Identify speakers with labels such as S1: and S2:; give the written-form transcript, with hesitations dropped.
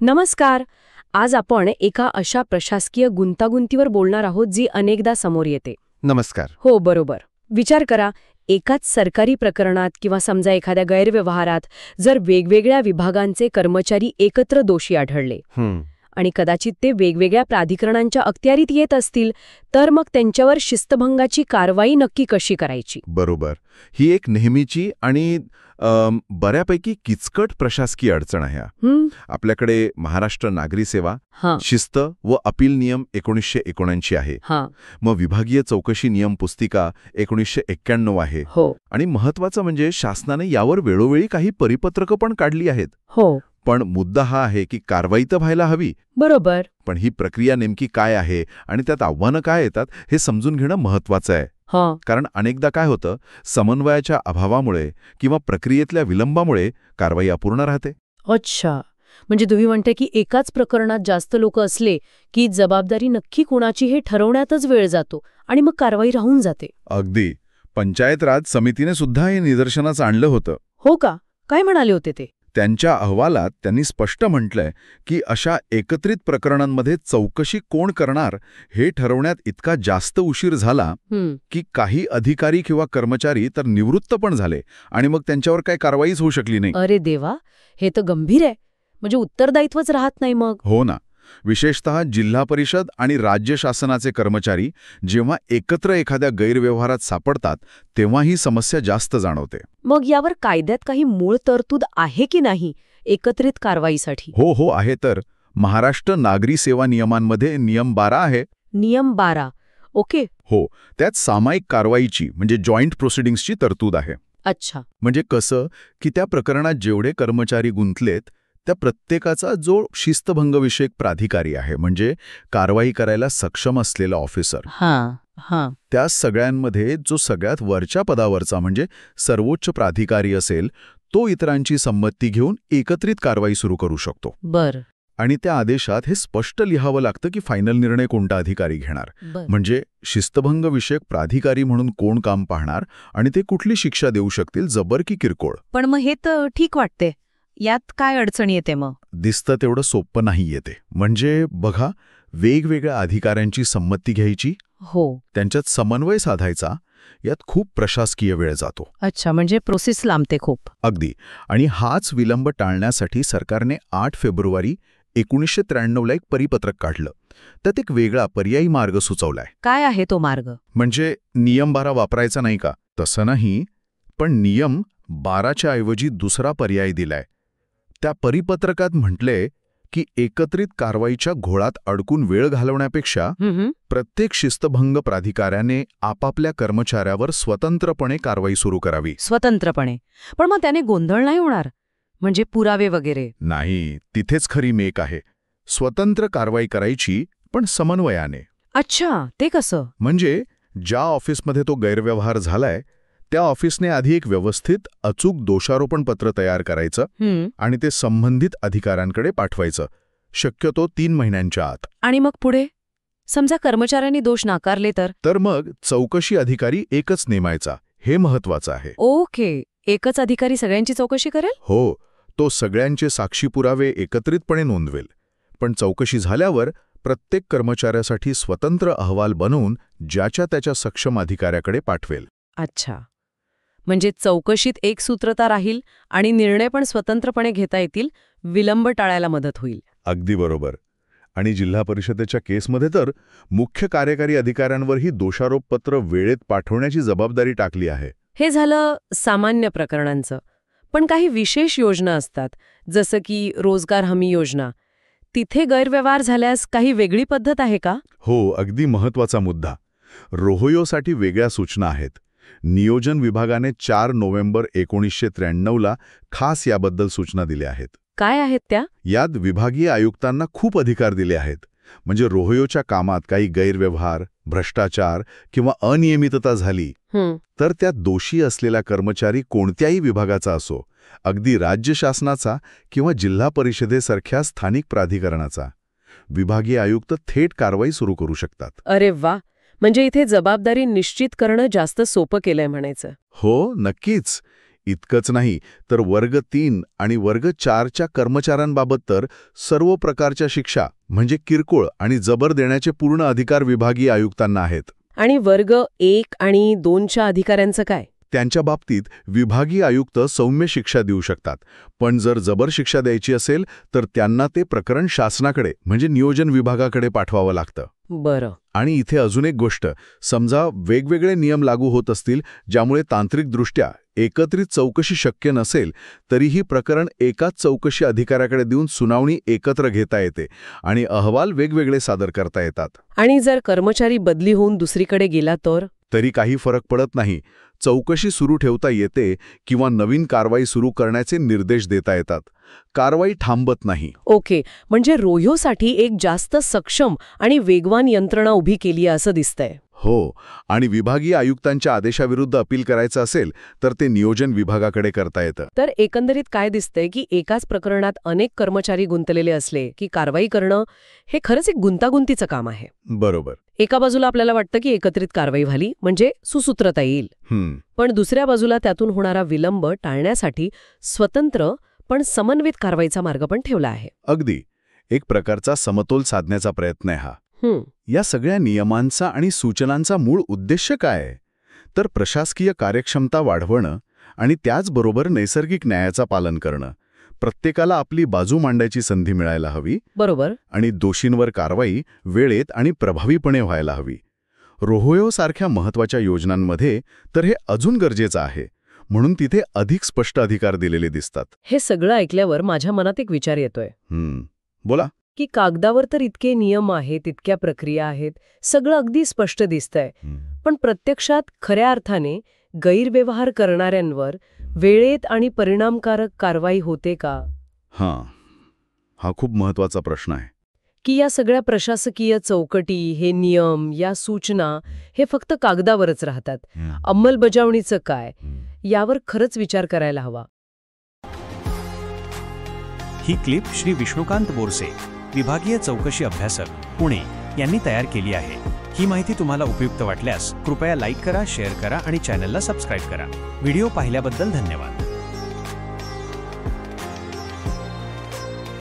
S1: नमस्कार. आज आपण एका अशा प्रशासकीय गुंतागुंतीवर बोलणार आहोत जी अनेकदा समोर येते.
S2: नमस्कार.
S1: हो, बरोबर. विचार करा, एकाच सरकारी प्रकरणात किंवा समजा एखाद्या गैरव्यवहारात जर वेगवेगळ्या विभागांचे कर्मचारी एकत्र दोषी आढळले आणि कदाचित ते वेगवेगळ्या प्राधिकरणांच्या अखत्यारीत येत असतील, तर मग त्यांच्यावर शिस्तभंगाची कारवाई नक्की कशी करायची?
S2: बरोबर. ही एक नेहमीची आणि बऱ्यापैकी किचकट प्रशासकीय अडचण आहे. आपल्याकडे महाराष्ट्र नागरी सेवा, शिस्त व अपील नियम 1979 आहे. मग विभागीय चौकशी नियम पुस्तिका 1991 आहे. आणि महत्वाचं म्हणजे शासनाने यावर वेळोवेळी काही परिपत्रकं पण काढली आहेत. पण मुद्दा हा आहे की कारवाई तर व्हायला हवी.
S1: बरोबर.
S2: पण ही प्रक्रिया नेमकी काय आहे आणि त्यात आव्हानं काय येतात हे समजून घेणं महत्वाचं आहे. कारण अनेकदा काय होतं, समन्वयाच्या अभावामुळे किंवा प्रक्रियेतल्या विलंबामुळे कारवाई अपूर्ण राहते.
S1: अच्छा, म्हणजे तुम्ही म्हणते की एकाच प्रकरणात जास्त लोक असले की जबाबदारी नक्की कुणाची हे ठरवण्यातच वेळ जातो आणि मग कारवाई राहून जाते.
S2: अगदी. पंचायत राज समितीने सुद्धा हे निदर्शनास आणलं होतं.
S1: हो का? काय म्हणाले होते ते?
S2: त्यांच्या अहवालात त्यांनी स्पष्ट म्हटलंय की अशा एकत्रित प्रकरणांमध्ये चौकशी कोण करणार हे ठरवण्यात इतका जास्त उशीर झाला की काही अधिकारी किंवा कर्मचारी तर निवृत्त पण झाले आणि मग त्यांच्यावर काही कारवाईच होऊ शकली नाही.
S1: अरे देवा, हे तर गंभीर आहे. म्हणजे उत्तरदायित्वच राहत नाही मग.
S2: हो ना. विशेषतः जिल्हा परिषद आणि राज्य शासनाचे कर्मचारी जेव्हा एकत्र एखाद्या गैरव्यवहारात सापडतात तेव्हा ही समस्या जास्त जाणवते.
S1: मग यावर कायद्यात काही मूळ तरतूद आहे की नाही एकत्रित कारवाईसाठी?
S2: हो आहे तर. महाराष्ट्र नागरी सेवा नियमांमध्ये नियम 12 आहे.
S1: नियम 12. ओके.
S2: हो, त्यात सामायिक कारवाईची म्हणजे जॉईंट प्रोसिडिंग्सची तरतूद आहे.
S1: अच्छा.
S2: म्हणजे कसं की त्या प्रकरणात जेवढे कर्मचारी गुंतलेत त्या प्रत्येकाचा जो शिस्तभंगविषयक प्राधिकारी आहे, म्हणजे कारवाई करायला सक्षम असलेला ऑफिसर, त्या सगळ्यांमध्ये जो सगळ्यात वरच्या पदावरचा म्हणजे सर्वोच्च प्राधिकारी असेल, तो इतरांची संमती घेऊन एकत्रित कारवाई सुरू करू शकतो.
S1: बर.
S2: आणि त्या आदेशात हे स्पष्ट लिहावं लागतं की फायनल निर्णय कोणता अधिकारी घेणार, म्हणजे शिस्तभंगविषयक प्राधिकारी म्हणून कोण काम पाहणार आणि ते कुठली शिक्षा देऊ शकतील, जबर की किरकोळ.
S1: पण मग हे तर ठीक वाटते. यात काय अडचण येते मग?
S2: दिसतं तेवढं सोपं नाही येते. म्हणजे बघा, वेगवेगळ्या अधिकाऱ्यांची संमती घ्यायची, त्यांच्यात समन्वय साधायचा, यात खूप प्रशासकीय वेळ जातो.
S1: अच्छा, म्हणजे प्रोसेस लांबते खूप.
S2: अगदी. आणि हाच विलंब टाळण्यासाठी सरकारने 8 फेब्रुवारी 1993 एक परिपत्रक काढलं. त्यात एक वेगळा पर्यायी मार्ग सुचवलाय.
S1: काय आहे तो मार्ग?
S2: म्हणजे नियम 12 वापरायचा नाही का? तसं नाही, पण नियम 12च्या ऐवजी दुसरा पर्याय दिलाय. त्या परिपत्रकात म्हटले की एकत्रित कारवाईच्या घोळात अडकून वेळ घालवण्यापेक्षा प्रत्येक शिस्तभंग प्राधिकाऱ्याने आपापल्या कर्मचाऱ्यावर स्वतंत्रपणे कारवाई सुरू करावी.
S1: स्वतंत्रपणे? पण मग त्याने गोंधळ नाही होणार? म्हणजे पुरावे वगैरे?
S2: नाही, तिथेच खरी मेक आहे. स्वतंत्र कारवाई करायची, पण समन्वयाने.
S1: अच्छा, ते कसं?
S2: म्हणजे ज्या ऑफिसमध्ये तो गैरव्यवहार झालाय त्या ऑफिसने आधी एक व्यवस्थित अचूक दोषारोपण पत्र तयार करायचं आणि ते संबंधित अधिकाऱ्यांकडे पाठवायचं, शक्यतो 3 महिन्यांच्या आत.
S1: आणि मग पुढे समजा कर्मचाऱ्यांनी दोष नाकारले तर
S2: मग चौकशी अधिकारी एकच नेमायचा. हे महत्वाचं आहे.
S1: ओके. एकच अधिकारी सगळ्यांची चौकशी करेल?
S2: हो, तो सगळ्यांचे साक्षी पुरावे एकत्रितपणे नोंदवेल. पण चौकशी झाल्यावर प्रत्येक कर्मचाऱ्यासाठी स्वतंत्र अहवाल बनवून ज्याच्या त्याच्या सक्षम अधिकाऱ्याकडे पाठवेल.
S1: अच्छा, म्हणजे चौकशीत एक सूत्रता राहील आणि निर्णय पण स्वतंत्रपणे घेता येतील. विलंब टाळायला मदत होईल.
S2: अगदी बरोबर. आणि जिल्हा परिषदेच्या केसमध्ये तर मुख्य कार्यकारी अधिकाऱ्यांवरही दोषारोपपत्र वेळेत पाठवण्याची जबाबदारी टाकली आहे.
S1: हे झालं सामान्य प्रकरणांचं. पण काही विशेष योजना असतात, जसं की रोजगार हमी योजना. तिथे गैरव्यवहार झाल्यास काही वेगळी पद्धत आहे का?
S2: हो, अगदी महत्वाचा मुद्दा. रोहयोसाठी वेगळ्या सूचना आहेत. नियोजन विभागाने 4 नोव्हेंबर 1993 खास याबद्दल सूचना दिल्या आहेत.
S1: काय आहेत त्या?
S2: यात विभागीय आयुक्तांना खूप अधिकार दिले आहेत. म्हणजे रोहयोच्या कामात काही गैरव्यवहार, भ्रष्टाचार किंवा अनियमितता झाली तर त्यात दोषी असलेला कर्मचारी कोणत्याही विभागाचा असो, अगदी राज्य शासनाचा किंवा जिल्हा परिषदेसारख्या स्थानिक प्राधिकरणाचा, विभागीय आयुक्त थेट कारवाई सुरू करू शकतात.
S1: अरे वा, म्हणजे इथे जबाबदारी निश्चित करणं जास्त सोपं केलंय म्हणायचं.
S2: हो, नक्कीच. इतकंच नाही तर वर्ग 3 आणि वर्ग 4च्या कर्मचाऱ्यांबाबत तर सर्व प्रकारच्या शिक्षा म्हणजे किरकोळ आणि जबर देण्याचे पूर्ण अधिकार विभागीय आयुक्तांना आहेत.
S1: आणि वर्ग 1 आणि 2च्या अधिकाऱ्यांचं काय?
S2: त्यांच्या बाबतीत विभागीय आयुक्त सौम्य शिक्षा देऊ शकतात, पण जर जबर शिक्षा द्यायची असेल तर त्यांना ते प्रकरण शासनाकडे म्हणजे नियोजन विभागाकडे पाठवावं लागतं.
S1: बरं.
S2: आणि इथे अजून एक गोष्ट, समजा वेगवेगळे नियम लागू होत असतील ज्यामुळे तांत्रिकदृष्ट्या एकत्रित चौकशी शक्य नसेल, तरीही प्रकरण एकाच चौकशी अधिकाऱ्याकडे देऊन सुनावणी एकत्र घेता येते आणि अहवाल वेगवेगळे सादर करता येतात.
S1: आणि जर कर्मचारी बदली होऊन दुसरीकडे गेला तर?
S2: तरी काही फरक पडत नाही. चौकशी सुरू ठेवता येते किंवा नवीन कारवाई सुरू करण्याचे निर्देश देता येतात. कारवाई थांबत नाही.
S1: ओके, म्हणजे रोह्योसाठी एक जास्त सक्षम आणि वेगवान यंत्रणा उभी केली असं दिसतंय.
S2: हो, आणि विभागीय आयुक्तांच्या आदेशाविरुद्ध अपील करायचं असेल तर ते नियोजन विभागाकडे करता येतं.
S1: तर एकंदरीत काय दिसतंय की एकाच प्रकरणात अनेक कर्मचारी गुंतलेले असले की कारवाई करणं हे खरंच एक गुंतागुंतीचं काम आहे.
S2: बरोबर.
S1: एका बाजूला आपल्याला वाटतं की एकत्रित कारवाई व्हावी म्हणजे सुसूत्रता येईल, पण दुसऱ्या बाजूला त्यातून होणारा विलंब टाळण्यासाठी स्वतंत्र पण समन्वित कारवाईचा मार्ग पण ठेवला आहे.
S2: अगदी. एक प्रकारचा समतोल साधण्याचा प्रयत्न आहे हा. या सगळ्या नियमांचा आणि सूचनांचा मूळ उद्देश काय आहे? तर प्रशासकीय कार्यक्षमता वाढवणं आणि त्याचबरोबर नैसर्गिक न्यायाचं पालन करणं. प्रत्येकाला आपली बाजू मांडायची संधी मिळायला हवी.
S1: बरोबर.
S2: आणि दोषींवर कारवाई वेळेत आणि प्रभावीपणे व्हायला हवी. रोह्योसारख्या महत्त्वाच्या योजनांमध्ये तर हे अजून गरजेचं आहे, म्हणून तिथे अधिक स्पष्ट अधिकार दिलेले दिसतात.
S1: हे सगळं ऐकल्यावर माझ्या मनात एक विचार येतोय.
S2: बोला.
S1: की कागदावर तर इतके नियम आहेत, इतक्या प्रक्रिया आहेत, सगळं अगदी स्पष्ट दिसतंय, पण प्रत्यक्षात खऱ्या अर्थाने गैरव्यवहार करणाऱ्यांवर वेळेत आणि परिणामकारक कारवाई होते का?
S2: हा खूप महत्त्वाचा प्रश्न आहे.
S1: की या सगळ्या प्रशासकीय चौकटी, हे नियम, या सूचना हे फक्त कागदावरच राहतात. अंमलबजावणीचं काय, यावर खरंच विचार करायला हवा.
S3: ही क्लिप श्री विष्णुकांत बोरसे, विभागीय चौकशी अभ्यासक, पुणे यांनी तयार केली आहे. ही माहिती तुम्हाला उपयुक्त वाटल्यास कृपया लाईक करा, शेअर करा आणि चॅनलला सबस्क्राईब करा. व्हिडिओ पाहिल्याबद्दल धन्यवाद.